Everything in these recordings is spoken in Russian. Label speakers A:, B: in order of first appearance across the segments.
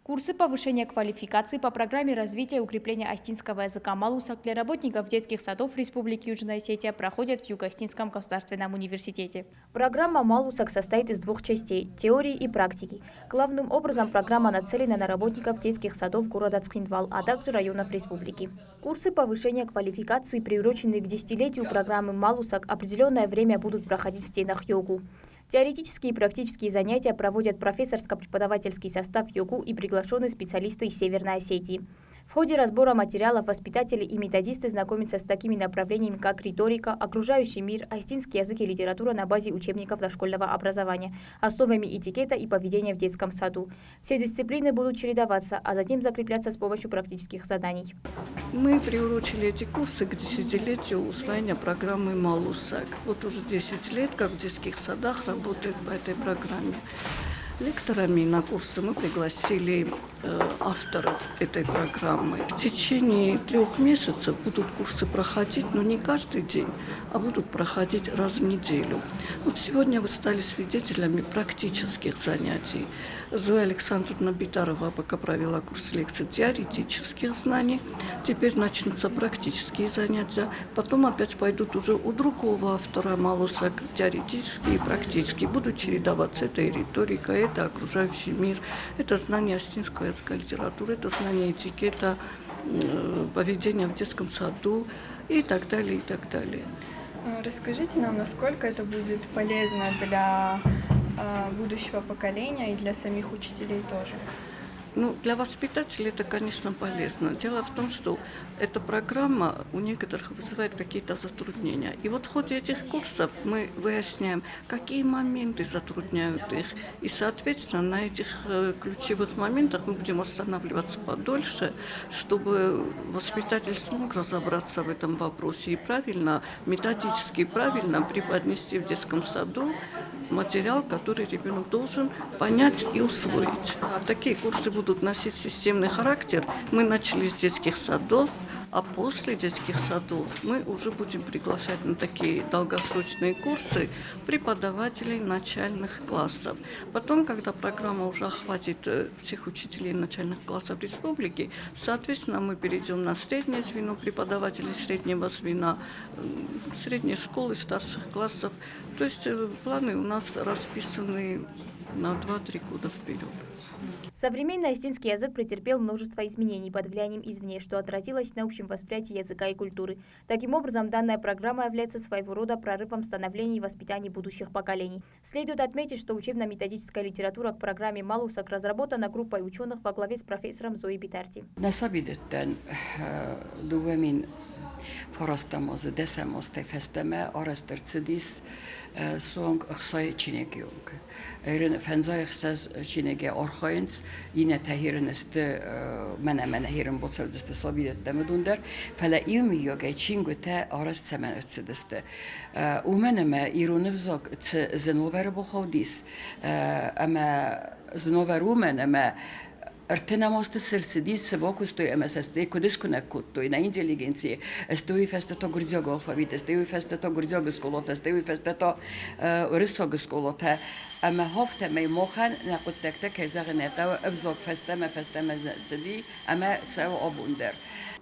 A: Курсы повышения квалификации по программе развития и укрепления остинского языка «Малусак» для работников детских садов Республики Южная Осетия проходят в Юго-Остинском государственном университете. Программа «Малусак» состоит из двух частей – теории и практики. Главным образом программа нацелена на работников детских садов города Цхинвал, а также районов республики. Курсы повышения квалификации, приуроченные к десятилетию программы «Малусак», определенное время будут проходить в стенах ЙОГУ. Теоретические и практические занятия проводят профессорско-преподавательский состав ЙОГУ и приглашенные специалисты из Северной Осетии. В ходе разбора материалов воспитатели и методисты знакомятся с такими направлениями, как риторика, окружающий мир, остинский язык и литература на базе учебников дошкольного образования, основами этикета и поведения в детском саду. Все дисциплины будут чередоваться, а затем закрепляться с помощью практических заданий.
B: Мы приурочили эти курсы к десятилетию усвоения программы «Малусак». Вот уже 10 лет, как в детских садах работает по этой программе. Лекторами на курсы мы пригласили авторов этой программы. В течение 3 месяцев будут курсы проходить, но не каждый день, а будут проходить раз в неделю. Вот сегодня вы стали свидетелями практических занятий. Зоя Александровна Битарова пока провела курс лекций теоретических знаний. Теперь начнутся практические занятия. Потом опять пойдут уже у другого автора «Малусак» теоретические и практические. Будут чередоваться. Это и риторика, это окружающий мир, это знание остинского языка, литературы, это знание этикета, поведения в детском саду и так далее, и так далее.
C: Расскажите нам, насколько это будет полезно для будущего поколения и для самих учителей тоже.
B: Для воспитателей это, конечно, полезно. Дело в том, что эта программа у некоторых вызывает какие-то затруднения. И вот в ходе этих курсов мы выясняем, какие моменты затрудняют их. И, соответственно, на этих ключевых моментах мы будем останавливаться подольше, чтобы воспитатель смог разобраться в этом вопросе и правильно, методически правильно преподнести в детском саду материал, который ребенок должен понять и усвоить. Такие курсы будут носить системный характер. Мы начали с детских садов, а после детских садов мы уже будем приглашать на такие долгосрочные курсы преподавателей начальных классов. Потом, когда программа уже охватит всех учителей начальных классов республики, соответственно, мы перейдем на среднее звено преподавателей среднего звена, средней школы, старших классов. То есть планы у нас расписаны на 2-3 года вперед.
A: Современный остинский язык претерпел множество изменений под влиянием извне, что отразилось на общем восприятии языка и культуры. Таким образом, данная программа является своего рода прорывом в становлении и воспитании будущих поколений. Следует отметить, что учебно-методическая литература к программе «Малусак» разработана группой ученых во главе с профессором Зоей Битарти.
D: Forrasztamoz deszemoz te festeme, arasztır cedis, soğuk xsay çinegiyunk. Erin fenzaixsaz çinege arxayınc, yine tehirin ist mene hirin botsavdiste sobidet medunder, fele ilmi egy çingute arast semenet cediste. Umeneme irunevzak zenover bohavdis, ama zenover umeneme Артенамосты сырсиди собаку стои МССТ, кодиску не кутту, на интеллигенции, стои фестето гурдзього алфавит, стои фестето гурдзього сколота, стои фестето рисого сколота, ама хофте мей мохан на куттекте кезагнета, взок фестеме зеди, ама цео обундер.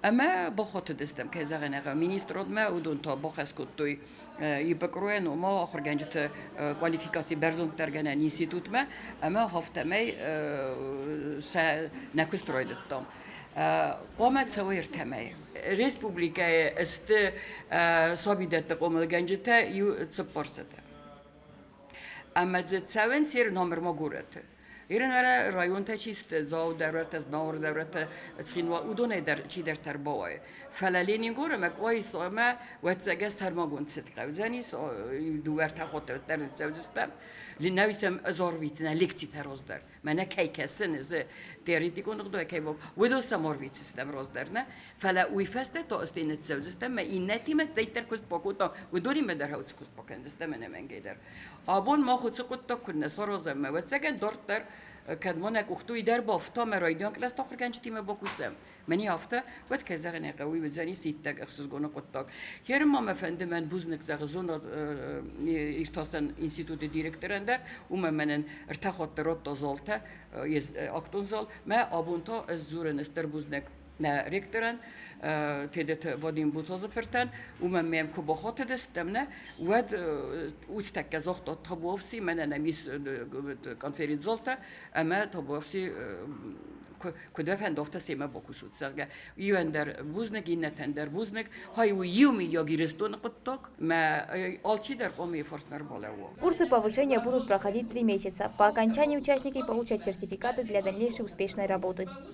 D: Ama boxotu destem kezagene ministrodme udunto boxeskutui yipekroen oma organjit kwalifikasi berzontergenen institutme ama haftemey se nekustroydettom. Qomat savirtemey. Respublikaya ist sobidette qomalganjite yu tsporsete. Ama zetsaven sir номер mogurete. Иренара районта чист зау даврата знаур даврата цхинва удоне дар чи дар тарбои фалалени горе маквай сома ватсагас тармагун цитқавзани дуарта хотер дар цавдистам линависам азорвитна лекци тароздар мана кайкасен з теоретикон гдо кайбо видоса морвитсистам роздарна фала уйфаста то остин цавдистам ма иннатима тайтер кус покуто видори медар хауц кус покензистам менеменгедер абон ма хуцукутто кунна сорозам ватсаган дортар كدمانك أختوي دربا فتام رايدان كلاس تأخر كانش تيم بكوسم مني هفته وقت كزغني قوي بزني سيتك أخصص جونا قطاق يرم ما فند من بوزنك زغزونا إرتاسن إنستيتوت ديركتورندر وما منن ارتاخت رات زالته يز أكتون زال ما أبونتا الزورن استر بوزنك نه ريكترن تدت وادين بوتاز فرتن ومن ميم كباخات دستمنه ود وستك زخت طبوفسي من أنا ميس كونفرنس زالته أما طبوفسي كده فندافت سيما بكوسود سرجع يوندر بوزنك ينتندر بوزنك هاي ويومي يجيرستون قطق ما ألتي در قومي فرسنر بالوا.
A: Курсы повышения будут проходить 3 месяца. По окончании участники получат сертификаты для дальнейшей успешной работы.